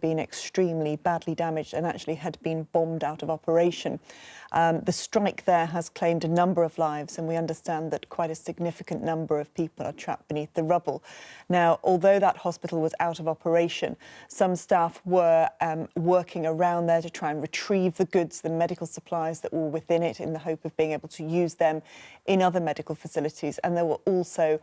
been extremely badly damaged and actually had been bombed out of operation. The strike there has claimed a number of lives, and we understand that quite a significant number of people are trapped beneath the rubble. Now, although that hospital was out of operation, some staff were working around there to try and retrieve the goods, the medical supplies that were within it, in the hope of being able to use them in other medical facilities. And there were also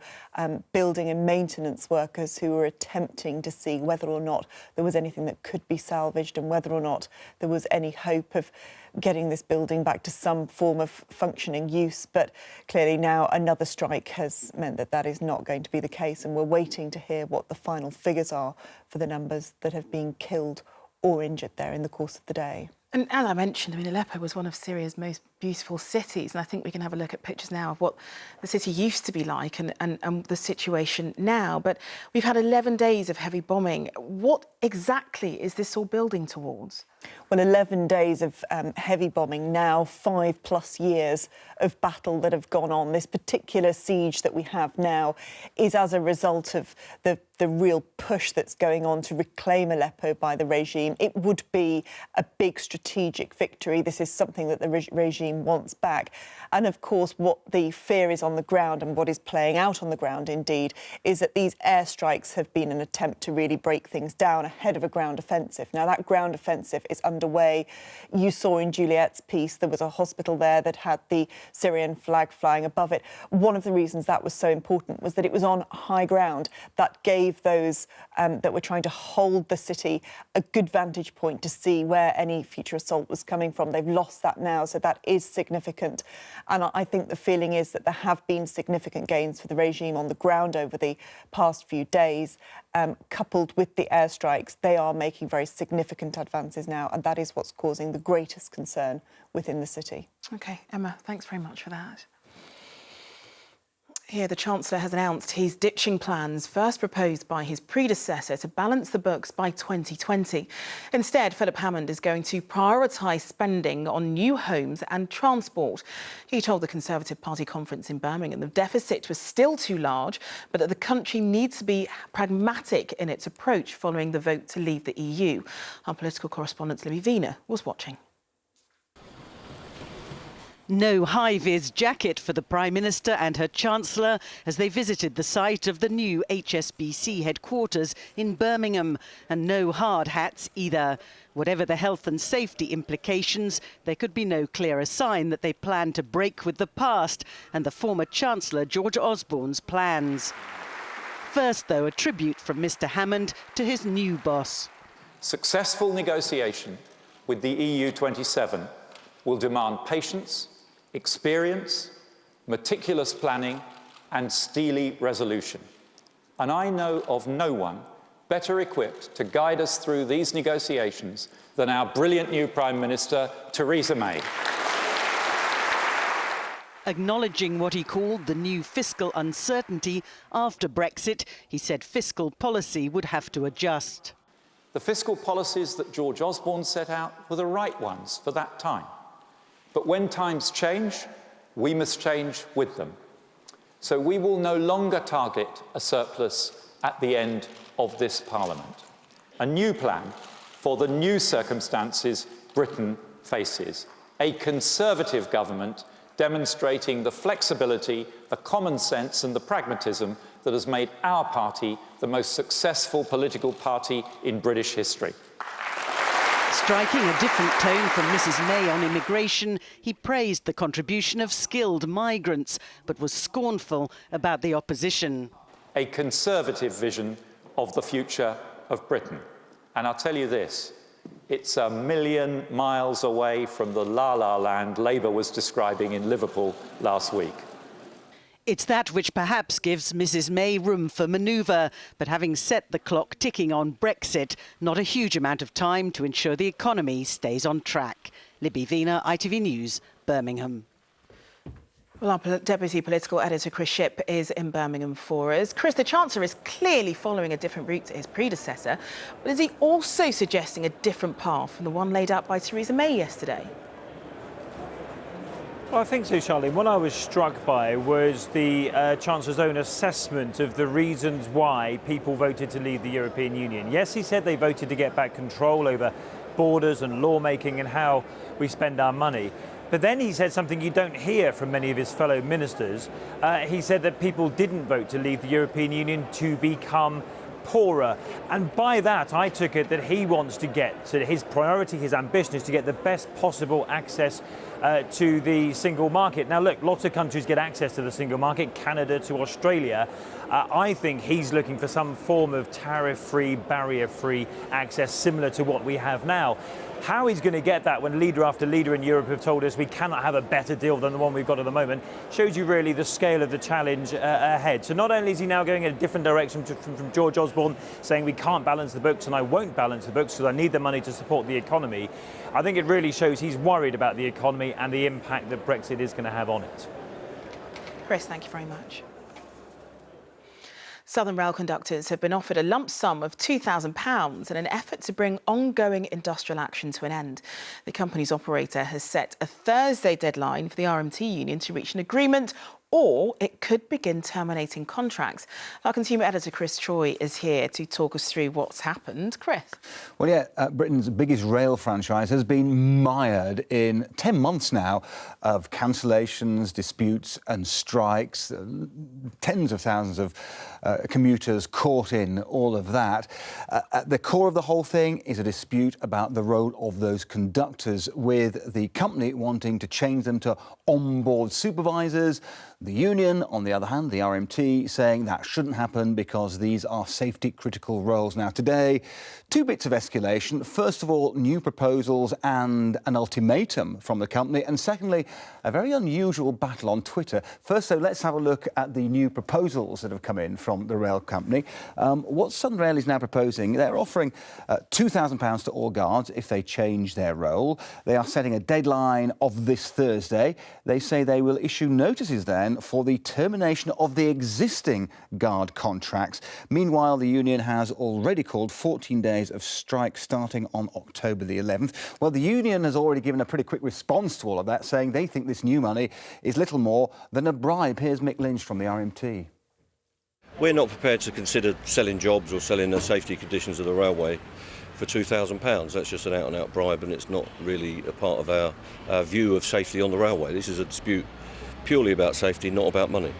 building and maintenance workers who were attempting to see whether or not there was anything that could be salvaged and whether or not there was any hope of getting this building back to some form of functioning use. But clearly now another strike has meant that that is not going to be the case, and we're waiting to hear what the final figures are for the numbers that have been killed or injured there in the course of the day. And as I mentioned, Aleppo was one of Syria's most beautiful cities, and I think we can have a look at pictures now of what the city used to be like and the situation now. But we've had 11 days of heavy bombing. What exactly is this all building towards? Well, 11 days of heavy bombing, now 5+ years of battle that have gone on. This particular siege that we have now is as a result of the real push that's going on to reclaim Aleppo by the regime. It would be a big strategic victory. This is something that the regime wants back. And of course, what the fear is on the ground, and what is playing out on the ground indeed, is that these airstrikes have been an attempt to really break things down ahead of a ground offensive. Now, that ground offensive is underway. You saw in Juliet's piece there was a hospital there that had the Syrian flag flying above it. One of the reasons that was so important was that it was on high ground. That gave those that were trying to hold the city a good vantage point to see where any future assault was coming from. They've lost that now, so that is significant. And I think the feeling is that there have been significant gains for the regime on the ground over the past few days. Coupled with the airstrikes, they are making very significant advances now, and that is what's causing the greatest concern within the city. OK, Emma, thanks very much for that. Here, the Chancellor has announced he's ditching plans first proposed by his predecessor to balance the books by 2020. Instead, Philip Hammond is going to prioritise spending on new homes and transport. He told the Conservative Party conference in Birmingham the deficit was still too large, but that the country needs to be pragmatic in its approach following the vote to leave the EU. Our political correspondent Libby Vina was watching. No high-vis jacket for the Prime Minister and her Chancellor as they visited the site of the new HSBC headquarters in Birmingham, and no hard hats either. Whatever the health and safety implications, there could be no clearer sign that they plan to break with the past and the former Chancellor George Osborne's plans. First, though, a tribute from Mr Hammond to his new boss. Successful negotiation with the EU 27 will demand patience, experience, meticulous planning and steely resolution. And I know of no one better equipped to guide us through these negotiations than our brilliant new Prime Minister, Theresa May. Acknowledging what he called the new fiscal uncertainty after Brexit, he said fiscal policy would have to adjust. The fiscal policies that George Osborne set out were the right ones for that time. But when times change, we must change with them. So we will no longer target a surplus at the end of this Parliament. A new plan for the new circumstances Britain faces. A Conservative government demonstrating the flexibility, the common sense and the pragmatism that has made our party the most successful political party in British history. Striking a different tone from Mrs May on immigration, he praised the contribution of skilled migrants, but was scornful about the opposition. A Conservative vision of the future of Britain. And I'll tell you this, it's a million miles away from the la-la land Labour was describing in Liverpool last week. It's that which perhaps gives Mrs May room for manoeuvre, but having set the clock ticking on Brexit, not a huge amount of time to ensure the economy stays on track. Libby Vina, ITV News, Birmingham. Well, our Deputy Political Editor Chris Shipp is in Birmingham for us. Chris, the Chancellor is clearly following a different route to his predecessor, but is he also suggesting a different path from the one laid out by Theresa May yesterday? Well, I think so, Charlene. What I was struck by was the Chancellor's own assessment of the reasons why people voted to leave the European Union. Yes, he said they voted to get back control over borders and lawmaking and how we spend our money. But then he said something you don't hear from many of his fellow ministers. He said that people didn't vote to leave the European Union to become poorer. And by that, I took it that he wants to get to his priority, his ambition is to get the best possible access to the single market. Now, look, lots of countries get access to the single market, Canada to Australia. I think he's looking for some form of tariff-free, barrier-free access similar to what we have now. How he's going to get that when leader after leader in Europe have told us we cannot have a better deal than the one we've got at the moment shows you really the scale of the challenge ahead. So not only is he now going in a different direction from George Osborne, saying we can't balance the books and I won't balance the books because I need the money to support the economy, I think it really shows he's worried about the economy and the impact that Brexit is going to have on it. Chris, thank you very much. Southern Rail conductors have been offered a lump sum of £2,000 in an effort to bring ongoing industrial action to an end. The company's operator has set a Thursday deadline for the RMT union to reach an agreement, or it could begin terminating contracts. Our consumer editor Chris Troy is here to talk us through what's happened. Chris. Well, yeah, Britain's biggest rail franchise has been mired in 10 months now of cancellations, disputes and strikes. Tens of thousands of commuters caught in all of that. At the core of the whole thing is a dispute about the role of those conductors, with the company wanting to change them to onboard supervisors. The union, on the other hand, the RMT, saying that shouldn't happen because these are safety critical roles. Now today, two bits of escalation. First of all, new proposals and an ultimatum from the company. And secondly, a very unusual battle on Twitter. First, so let's have a look at the new proposals that have come in from the rail company. What Southern Rail is now proposing, they're offering £2,000 to all guards if they change their role. They are setting a deadline of this Thursday. They say they will issue notices then for the termination of the existing guard contracts. Meanwhile, the union has already called 14 days of strike starting on October the 11th. Well, the union has already given a pretty quick response to all of that, saying they think this new money is little more than a bribe. Here's Mick Lynch from the RMT. We're not prepared to consider selling jobs or selling the safety conditions of the railway for £2,000. That's just an out-and-out bribe, and it's not really a part of our view of safety on the railway. This is a dispute purely about safety, not about money.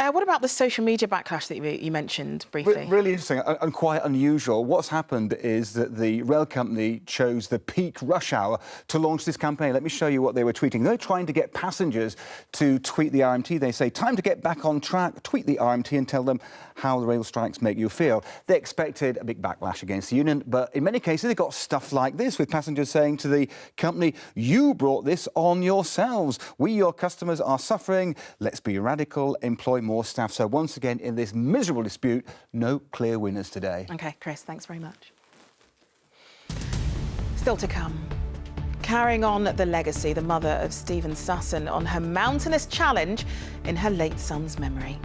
What about the social media backlash that you mentioned briefly? Really interesting and quite unusual. What's happened is that the rail company chose the peak rush hour to launch this campaign. Let me show you what they were tweeting. They're trying to get passengers to tweet the RMT. They say, time to get back on track, tweet the RMT and tell them how the rail strikes make you feel. They expected a big backlash against the union, but in many cases they got stuff like this, with passengers saying to the company, you brought this on yourselves. We, your customers, are suffering. Let's be radical, employ more staff. So once again, in this miserable dispute, no clear winners today. OK, Chris, thanks very much. Still to come. Carrying on the legacy, the mother of Stephen Sutton on her mountainous challenge in her late son's memory.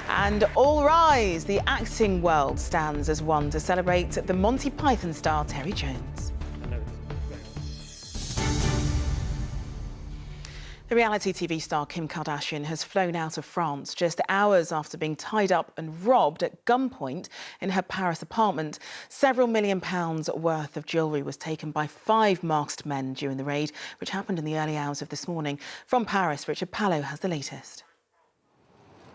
And All Rise, the acting world stands as one to celebrate the Monty Python star Terry Jones. The reality TV star Kim Kardashian has flown out of France just hours after being tied up and robbed at gunpoint in her Paris apartment. Several £1 million worth of jewellery was taken by 5 masked men during the raid, which happened in the early hours of this morning. From Paris, Richard Pallo has the latest.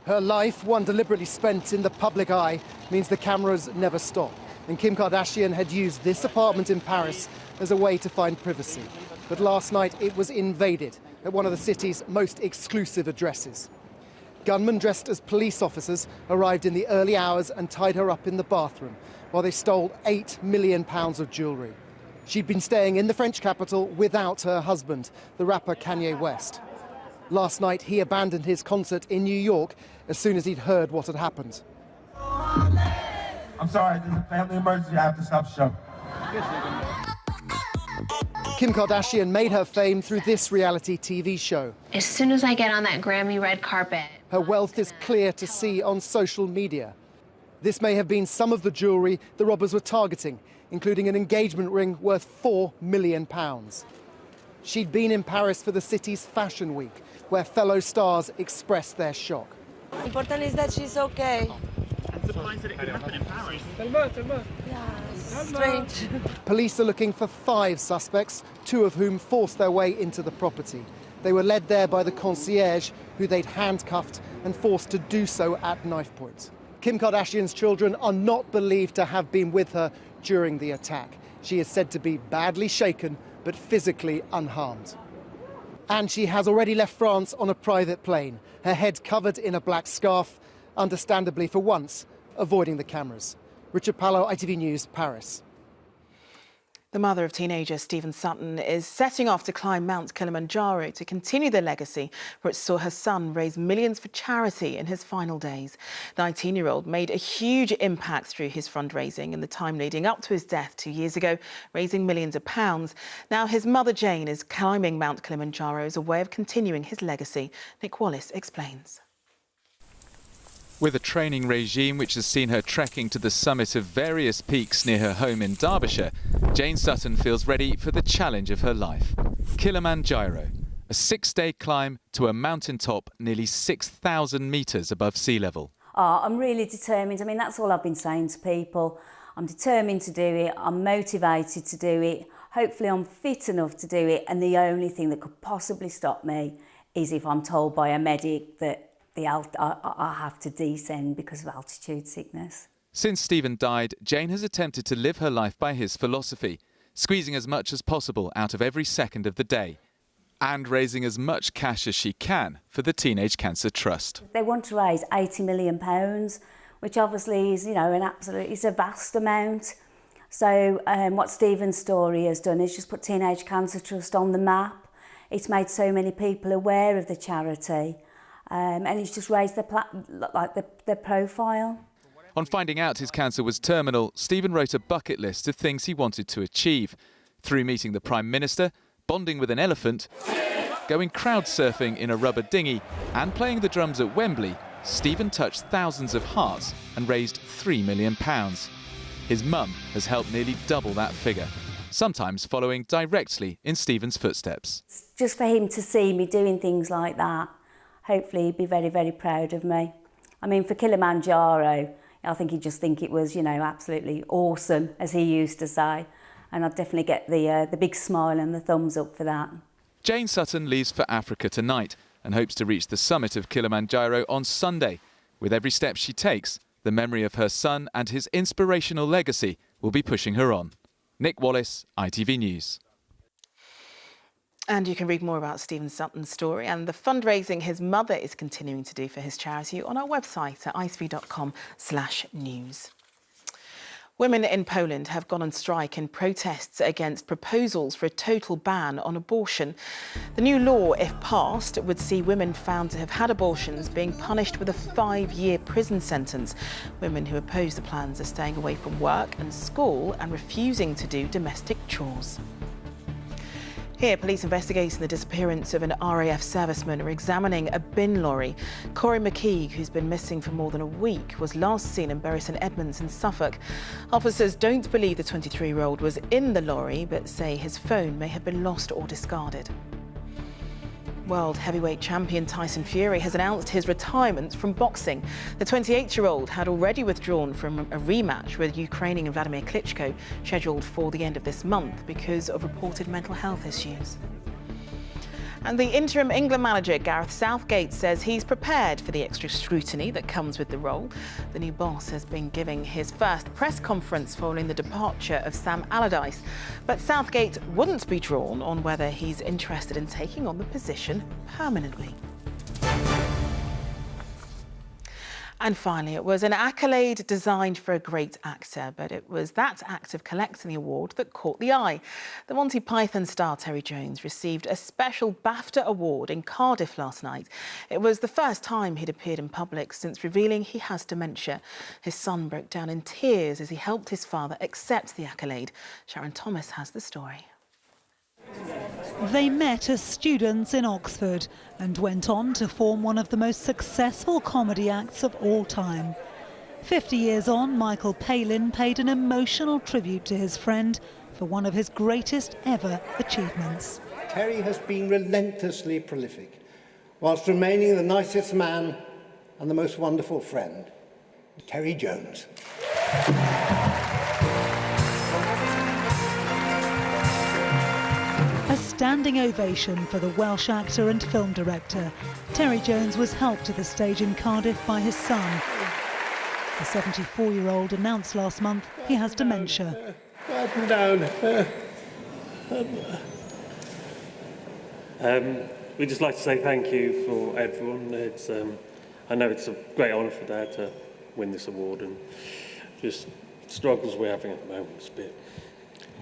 Her life, one deliberately spent in the public eye, means the cameras never stop. And Kim Kardashian had used this apartment in Paris as a way to find privacy. But last night it was invaded at one of the city's most exclusive addresses. Gunmen dressed as police officers arrived in the early hours and tied her up in the bathroom while they stole £8 million of jewellery. She'd been staying in the French capital without her husband, the rapper Kanye West. Last night he abandoned his concert in New York as soon as he'd heard what had happened. I'm sorry, there's a family emergency. I have to stop the show. Kim Kardashian made her fame through this reality TV show. As soon as I get on that Grammy red carpet. Her wealth is clear to see on social media. This may have been some of the jewellery the robbers were targeting. including an engagement ring worth £4 million. She'd been in Paris for the city's Fashion Week, where fellow stars expressed their shock. Important is that she's okay. I'm surprised that it could happen in Paris. Yeah, strange. Police are looking for 5 suspects, 2 of whom forced their way into the property. They were led there by the concierge, who they'd handcuffed and forced to do so at knife point. Kim Kardashian's children are not believed to have been with her during the attack. She is said to be badly shaken, but physically unharmed. And she has already left France on a private plane, her head covered in a black scarf, understandably for once, avoiding the cameras. Richard Pallo, ITV News, Paris. The mother of teenager Stephen Sutton is setting off to climb Mount Kilimanjaro to continue the legacy which saw her son raise millions for charity in his final days. The 19-year-old made a huge impact through his fundraising in the time leading up to his death 2 years ago, raising millions of pounds. Now his mother Jane is climbing Mount Kilimanjaro as a way of continuing his legacy. Nick Wallace explains. With a training regime which has seen her trekking to the summit of various peaks near her home in Derbyshire, Jane Sutton feels ready for the challenge of her life. Kilimanjaro, a 6-day climb to a mountaintop nearly 6,000 metres above sea level. I'm really determined. I mean, that's all I've been saying to people. I'm determined to do it. I'm motivated to do it. Hopefully I'm fit enough to do it. And the only thing that could possibly stop me is if I'm told by a medic that I have to descend because of altitude sickness. Since Stephen died, Jane has attempted to live her life by his philosophy, squeezing as much as possible out of every second of the day and raising as much cash as she can for the Teenage Cancer Trust. They want to raise £80 million, which obviously is, it's a vast amount. So what Stephen's story has done is just put Teenage Cancer Trust on the map. It's made so many people aware of the charity. And it's just raised their profile. On finding out his cancer was terminal, Stephen wrote a bucket list of things he wanted to achieve. Through meeting the Prime Minister, bonding with an elephant, going crowd surfing in a rubber dinghy and playing the drums at Wembley, Stephen touched thousands of hearts and raised £3 million. His mum has helped nearly double that figure, sometimes following directly in Stephen's footsteps. Just for him to see me doing things like that, hopefully he'd be very, very proud of me. I mean, for Kilimanjaro, I think he'd just think it was, absolutely awesome, as he used to say. And I'd definitely get the big smile and the thumbs up for that. Jane Sutton leaves for Africa tonight and hopes to reach the summit of Kilimanjaro on Sunday. With every step she takes, the memory of her son and his inspirational legacy will be pushing her on. Nick Wallace, ITV News. And you can read more about Stephen Sutton's story and the fundraising his mother is continuing to do for his charity on our website at itv.com/news. Women in Poland have gone on strike in protests against proposals for a total ban on abortion. The new law, if passed, would see women found to have had abortions being punished with a 5-year prison sentence. Women who oppose the plans are staying away from work and school and refusing to do domestic chores. Here, police investigating the disappearance of an RAF serviceman are examining a bin lorry. Corey McKeague, who's been missing for more than a week, was last seen in Bury St Edmunds in Suffolk. Officers don't believe the 23-year-old was in the lorry, but say his phone may have been lost or discarded. World heavyweight champion Tyson Fury has announced his retirement from boxing. The 28-year-old had already withdrawn from a rematch with Ukrainian Vladimir Klitschko, scheduled for the end of this month because of reported mental health issues. And the interim England manager Gareth Southgate says he's prepared for the extra scrutiny that comes with the role. The new boss has been giving his first press conference following the departure of Sam Allardyce. But Southgate wouldn't be drawn on whether he's interested in taking on the position permanently. And finally, it was an accolade designed for a great actor, but it was that act of collecting the award that caught the eye. The Monty Python star Terry Jones received a special BAFTA award in Cardiff last night. It was the first time he'd appeared in public since revealing he has dementia. His son broke down in tears as he helped his father accept the accolade. Sharon Thomas has the story. They met as students in Oxford and went on to form one of the most successful comedy acts of all time. 50 years on, Michael Palin paid an emotional tribute to his friend for one of his greatest ever achievements. Terry has been relentlessly prolific, whilst remaining the nicest man and the most wonderful friend. Terry Jones. A standing ovation for the Welsh actor and film director. Terry Jones was helped to the stage in Cardiff by his son. The 74-year-old announced last month he has dementia. Up and down. We'd just like to say thank you for everyone. I know it's a great honour for Dad to win this award, and just struggles we're having at the moment. It's a bit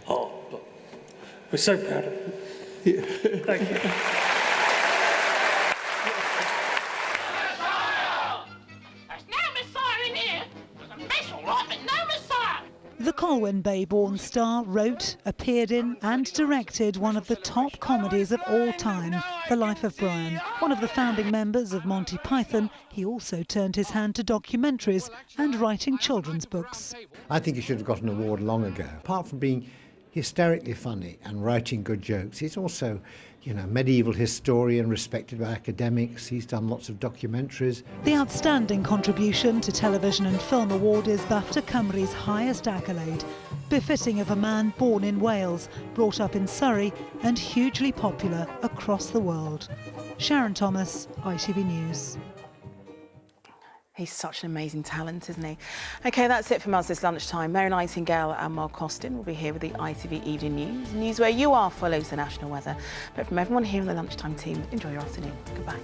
hard, but we're so proud of you. Thank you. The Colwyn Bay-born star wrote, appeared in and directed one of the top comedies of all time, The Life of Brian. One of the founding members of Monty Python, he also turned his hand to documentaries and writing children's books. I think he should have got an award long ago. Apart from being hysterically funny and writing good jokes, he's also, medieval historian respected by academics. He's done lots of documentaries. The outstanding contribution to television and film award is BAFTA Cymru's highest accolade, befitting of a man born in Wales, brought up in Surrey and hugely popular across the world. Sharon Thomas, ITV News. He's such an amazing talent, isn't he? OK, that's it from us this lunchtime. Mary Nightingale and Mark Austin will be here with the ITV Evening News. News where you are follows the national weather. But from everyone here in the lunchtime team, enjoy your afternoon. Goodbye.